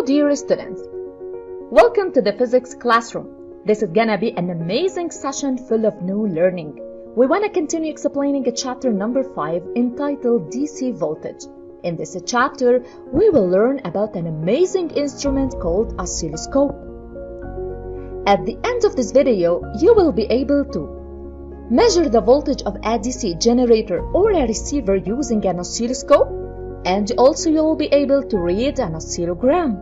Hello dear students, welcome to the physics classroom. This is gonna be an amazing session full of new learning. We wanna continue explaining chapter number 5 entitled DC voltage. In this chapter, we will learn about an amazing instrument called oscilloscope. At the end of this video, you will be able to measure the voltage of a DC generator or a receiver using an oscilloscope, and also you will be able to read an oscillogram.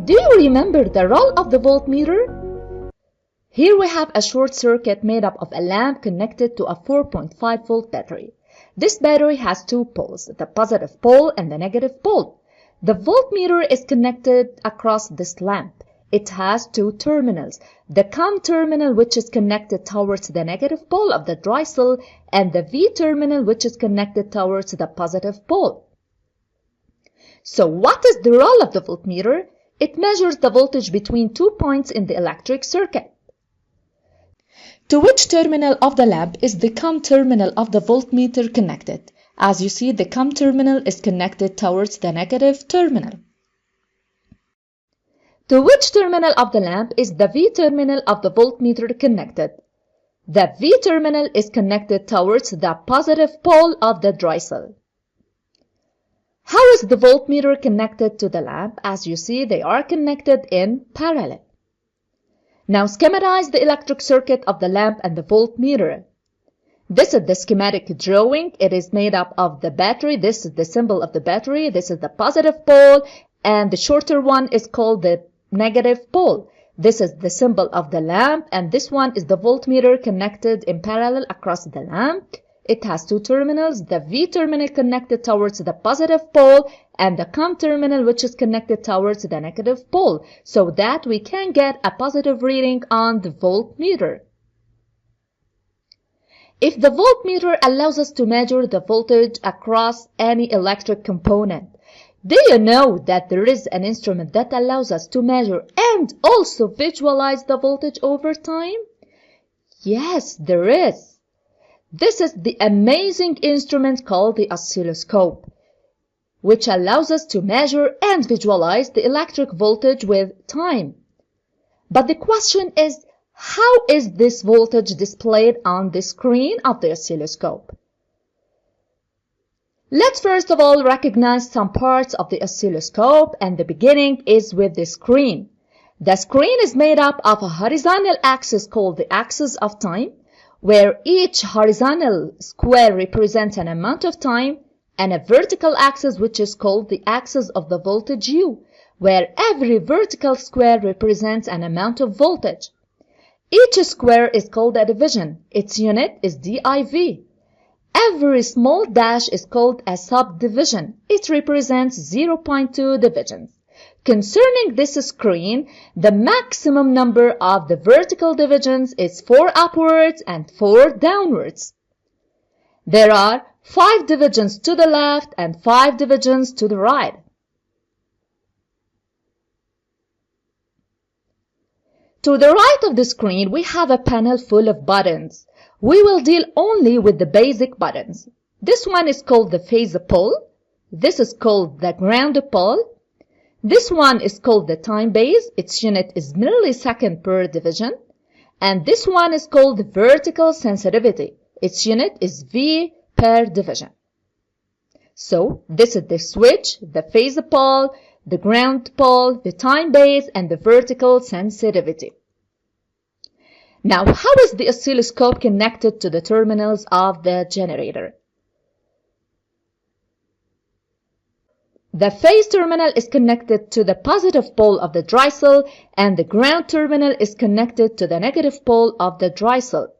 Do you remember the role of the voltmeter? Here we have a short circuit made up of a lamp connected to a 4.5 volt battery. This battery has two poles, the positive pole and the negative pole. The voltmeter is connected across this lamp. It has two terminals, the COM terminal which is connected towards the negative pole of the dry cell and the V terminal which is connected towards the positive pole. So what is the role of the voltmeter? It measures the voltage between 2 points in the electric circuit. To which terminal of the lamp is the COM terminal of the voltmeter connected? As you see, the COM terminal is connected towards the negative terminal. To which terminal of the lamp is the V terminal of the voltmeter connected? The V terminal is connected towards the positive pole of the dry cell. How is the voltmeter connected to the lamp? As you see, they are connected in parallel. Now schematize the electric circuit of the lamp and the voltmeter. This is the schematic drawing. It is made up of the battery. This is the symbol of the battery. This is the positive pole, and the shorter one is called the negative pole. This is the symbol of the lamp, and this one is the voltmeter connected in parallel across the lamp. It has two terminals, the V terminal connected towards the positive pole and the COM terminal which is connected towards the negative pole, so that we can get a positive reading on the voltmeter. If the voltmeter allows us to measure the voltage across any electric component, do you know that there is an instrument that allows us to measure and also visualize the voltage over time? Yes, there is. This is the amazing instrument called the oscilloscope, which allows us to measure and visualize the electric voltage with time. But the question is, how is this voltage displayed on the screen of the oscilloscope? Let's first of all recognize some parts of the oscilloscope, and the beginning is with the screen. The screen is made up of a horizontal axis called the axis of time, where each horizontal square represents an amount of time, and a vertical axis which is called the axis of the voltage U, where every vertical square represents an amount of voltage. Each square is called a division. Its unit is diV. Every small dash is called a subdivision. It represents 0.2 divisions. Concerning this screen, the maximum number of the vertical divisions is 4 upwards and 4 downwards. There are 5 divisions to the left and 5 divisions to the right. To the right of the screen, we have a panel full of buttons. We will deal only with the basic buttons. This one is called the phase pole. This is called the ground pole. This one is called the time base. Its unit is millisecond per division. And this one is called the vertical sensitivity. Its unit is V per division. So this is the switch, the phase pole, the ground pole, the time base, and the vertical sensitivity. Now, how is the oscilloscope connected to the terminals of the generator? The phase terminal is connected to the positive pole of the dry cell, and the ground terminal is connected to the negative pole of the dry cell.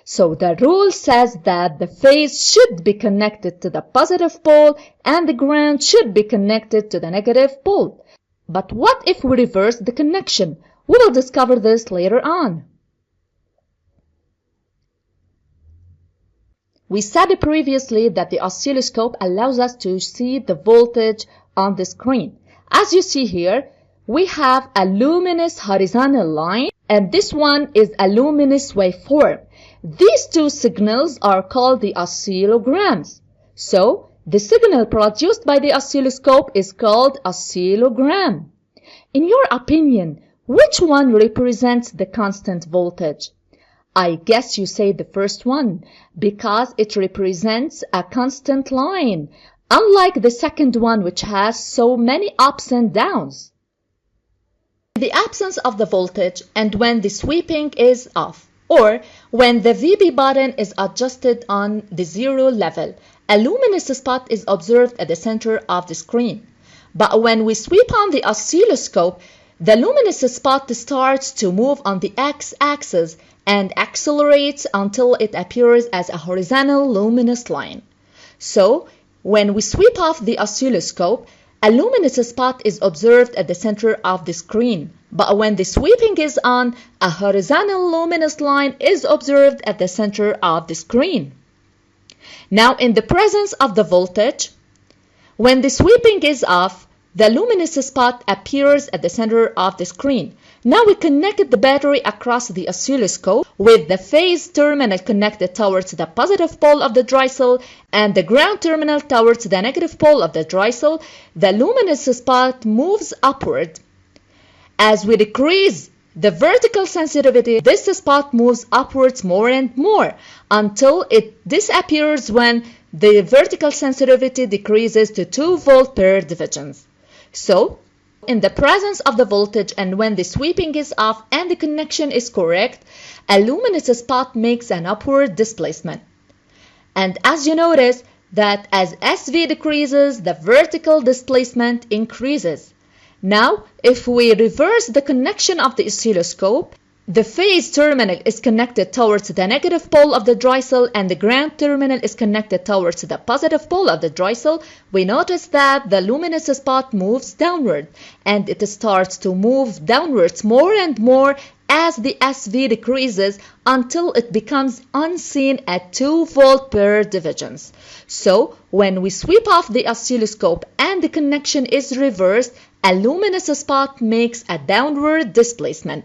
So the rule says that the phase should be connected to the positive pole and the ground should be connected to the negative pole. But what if we reverse the connection? We will discover this later on. We said previously that the oscilloscope allows us to see the voltage on the screen. As you see here, we have a luminous horizontal line and this one is a luminous waveform. These two signals are called the oscillograms. So, the signal produced by the oscilloscope is called oscillogram. In your opinion, which one represents the constant voltage? I guess you say the first one, because it represents a constant line, unlike the second one which has so many ups and downs. In the absence of the voltage and when the sweeping is off, or when the VB button is adjusted on the zero level, a luminous spot is observed at the center of the screen. But when we sweep on the oscilloscope, the luminous spot starts to move on the x-axis and accelerates until it appears as a horizontal luminous line. So, when we sweep off the oscilloscope, a luminous spot is observed at the center of the screen. But when the sweeping is on, a horizontal luminous line is observed at the center of the screen. Now, in the presence of the voltage, when the sweeping is off, the luminous spot appears at the center of the screen. Now we connect the battery across the oscilloscope with the phase terminal connected towards the positive pole of the dry cell and the ground terminal towards the negative pole of the dry cell. The luminous spot moves upward. As we decrease the vertical sensitivity, this spot moves upwards more and more until it disappears when the vertical sensitivity decreases to 2 volt per divisions. So, in the presence of the voltage and when the sweeping is off and the connection is correct, a luminous spot makes an upward displacement. And as you notice that as SV decreases, the vertical displacement increases. Now, if we reverse the connection of the oscilloscope, the phase terminal is connected towards the negative pole of the dry cell and the ground terminal is connected towards the positive pole of the dry cell. We notice that the luminous spot moves downward and it starts to move downwards more and more as the SV decreases until it becomes unseen at 2 volt per divisions. So, when we sweep off the oscilloscope and the connection is reversed, a luminous spot makes a downward displacement.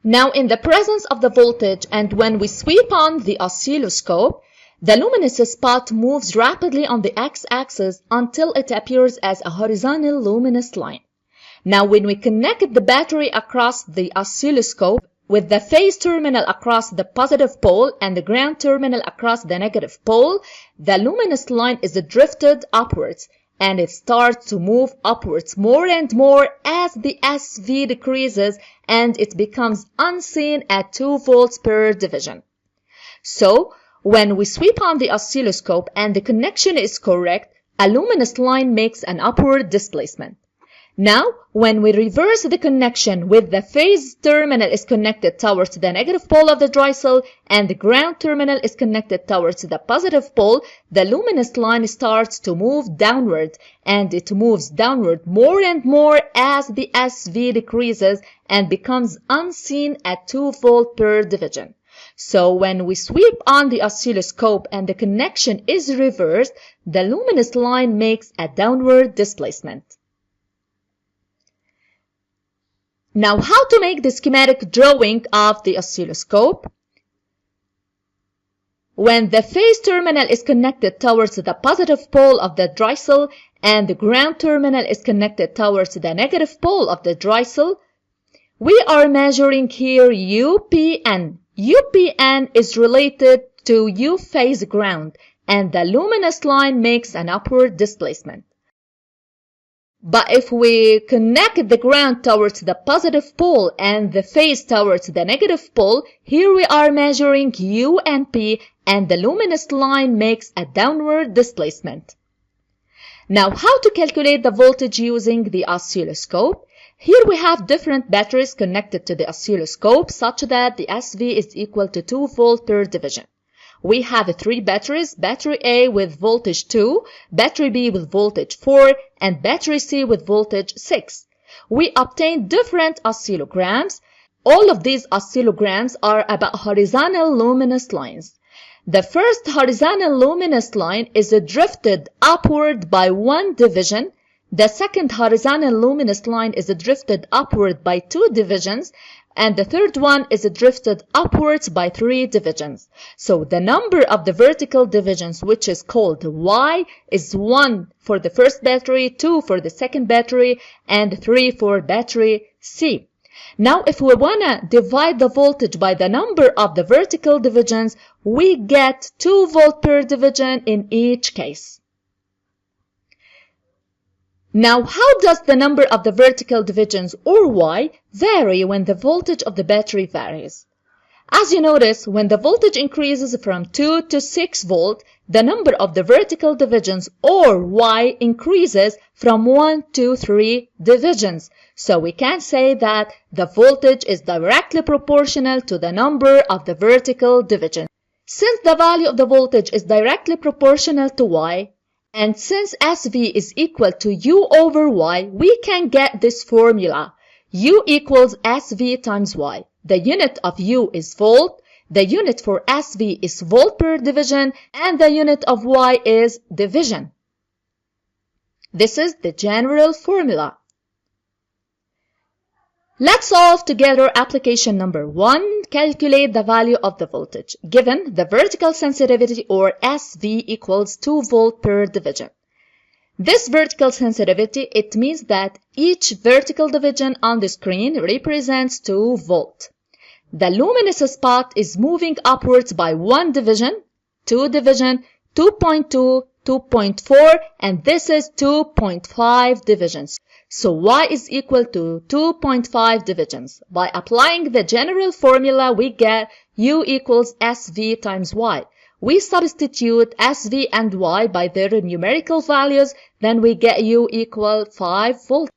Now, in the presence of the voltage and when we sweep on the oscilloscope, the luminous spot moves rapidly on the x-axis until it appears as a horizontal luminous line. Now, when we connect the battery across the oscilloscope with the phase terminal across the positive pole and the ground terminal across the negative pole, the luminous line is drifted upwards and it starts to move upwards more and more as the SV decreases and it becomes unseen at 2 volts per division. So, when we sweep on the oscilloscope and the connection is correct, a luminous line makes an upward displacement. Now, when we reverse the connection with the phase terminal is connected towards the negative pole of the dry cell and the ground terminal is connected towards the positive pole, the luminous line starts to move downward and it moves downward more and more as the SV decreases and becomes unseen at 2 volt per division. So when we sweep on the oscilloscope and the connection is reversed, the luminous line makes a downward displacement. Now, how to make the schematic drawing of the oscilloscope? When the phase terminal is connected towards the positive pole of the dry cell and the ground terminal is connected towards the negative pole of the dry cell, we are measuring here UPN. UPN is related to U phase ground and the luminous line makes an upward displacement. But if we connect the ground towards the positive pole and the phase towards the negative pole, here we are measuring UNP and the luminous line makes a downward displacement. Now, how to calculate the voltage using the oscilloscope? Here we have different batteries connected to the oscilloscope such that the SV is equal to 2 volt per division. We have 3 batteries, battery A with voltage 2, battery B with voltage 4, and battery C with voltage 6. We obtained different oscillograms. All of these oscillograms are about horizontal luminous lines. The first horizontal luminous line is drifted upward by 1 division. The second horizontal luminous line is drifted upward by 2 divisions, and the third one is drifted upwards by 3 divisions. So the number of the vertical divisions, which is called Y, is 1 for the first battery, 2 for the second battery, and 3 for battery C. Now, if we want to divide the voltage by the number of the vertical divisions, we get 2 volt per division in each case. Now, how does the number of the vertical divisions, or Y, vary when the voltage of the battery varies? As you notice, when the voltage increases from 2 to 6 volt, the number of the vertical divisions, or Y, increases from 1 to 3 divisions. So we can say that the voltage is directly proportional to the number of the vertical divisions. Since the value of the voltage is directly proportional to Y, and since SV is equal to U over Y, we can get this formula. U equals SV times Y. The unit of U is volt, the unit for SV is volt per division, and the unit of Y is division. This is the general formula. Let's solve together application number 1. Calculate the value of the voltage. Given the vertical sensitivity, or SV, equals 2 volt per division. This vertical sensitivity, it means that each vertical division on the screen represents 2 volt. The luminous spot is moving upwards by 1 division, 2 division, 2.2, 2.4, and this is 2.5 divisions. So Y is equal to 2.5 divisions. By applying the general formula, we get U equals SV times Y. We substitute SV and Y by their numerical values, then we get U equal 5 volt.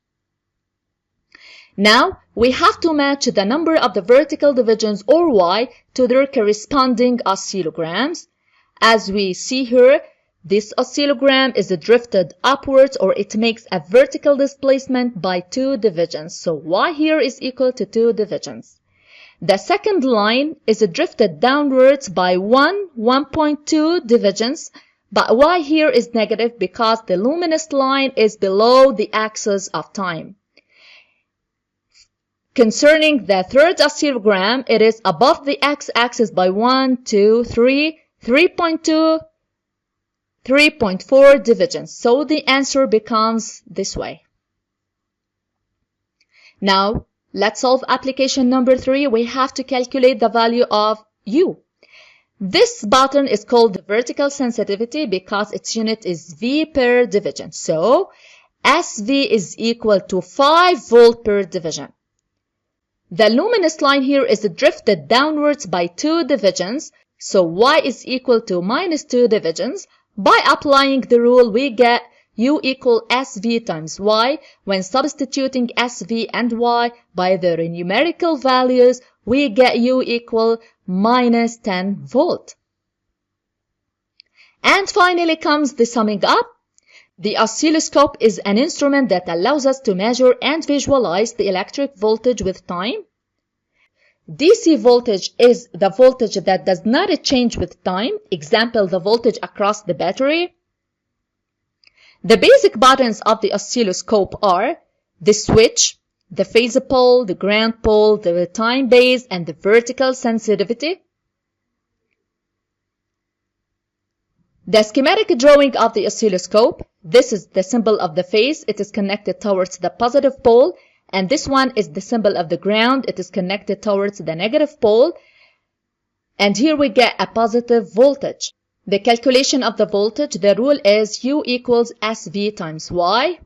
Now, we have to match the number of the vertical divisions, or Y, to their corresponding oscillograms. As we see here, this oscillogram is drifted upwards, or it makes a vertical displacement by 2 divisions. So Y here is equal to 2 divisions. The second line is drifted downwards by 1.2 divisions, but Y here is negative because the luminous line is below the axis of time. Concerning the third oscillogram, it is above the x-axis by 1, 2, 3, 3.2, 3.4 divisions. So the answer becomes this way. Now, let's solve application number 3. We have to calculate the value of U. This button is called the vertical sensitivity because its unit is V per division. So, SV is equal to 5 volt per division. The luminous line here is drifted downwards by 2 divisions. So, Y is equal to minus 2 divisions. By applying the rule, we get U equal SV times Y. When substituting SV and Y by their numerical values, we get U equal minus 10 volt. And finally comes the summing up. The oscilloscope is an instrument that allows us to measure and visualize the electric voltage with time. DC voltage is the voltage that does not change with time. Example, the voltage across the battery. The basic buttons of the oscilloscope are the switch, the phase pole, the ground pole, the time base, and the vertical sensitivity. The schematic drawing of the oscilloscope. This is the symbol of the phase. It is connected towards the positive pole. And this one is the symbol of the ground. It is connected towards the negative pole. And here we get a positive voltage. The calculation of the voltage, the rule is U equals SV times Y.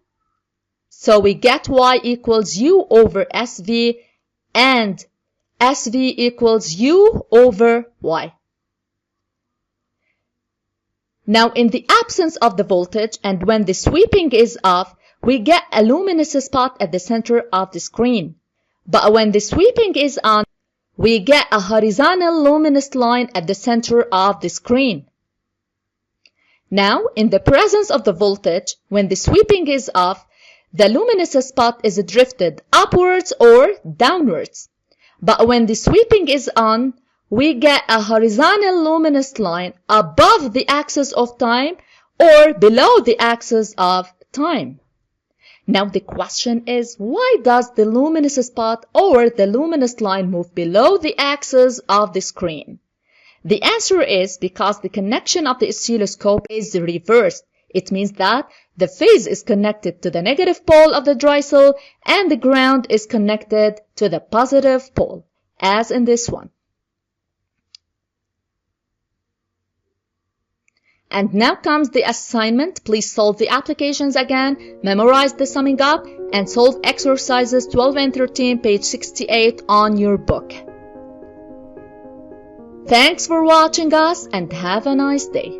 So we get Y equals U over SV, and SV equals U over Y. Now, in the absence of the voltage and when the sweeping is off, we get a luminous spot at the center of the screen. But when the sweeping is on, we get a horizontal luminous line at the center of the screen. Now, in the presence of the voltage, when the sweeping is off, the luminous spot is drifted upwards or downwards. But when the sweeping is on, we get a horizontal luminous line above the axis of time or below the axis of time. Now the question is, why does the luminous spot or the luminous line move below the axis of the screen? The answer is because the connection of the oscilloscope is reversed. It means that the phase is connected to the negative pole of the Dreisel and the ground is connected to the positive pole, as in this one. And now comes the assignment. Please solve the applications again, memorize the summing up, and solve exercises 12 and 13, page 68 on your book. Thanks for watching us and have a nice day.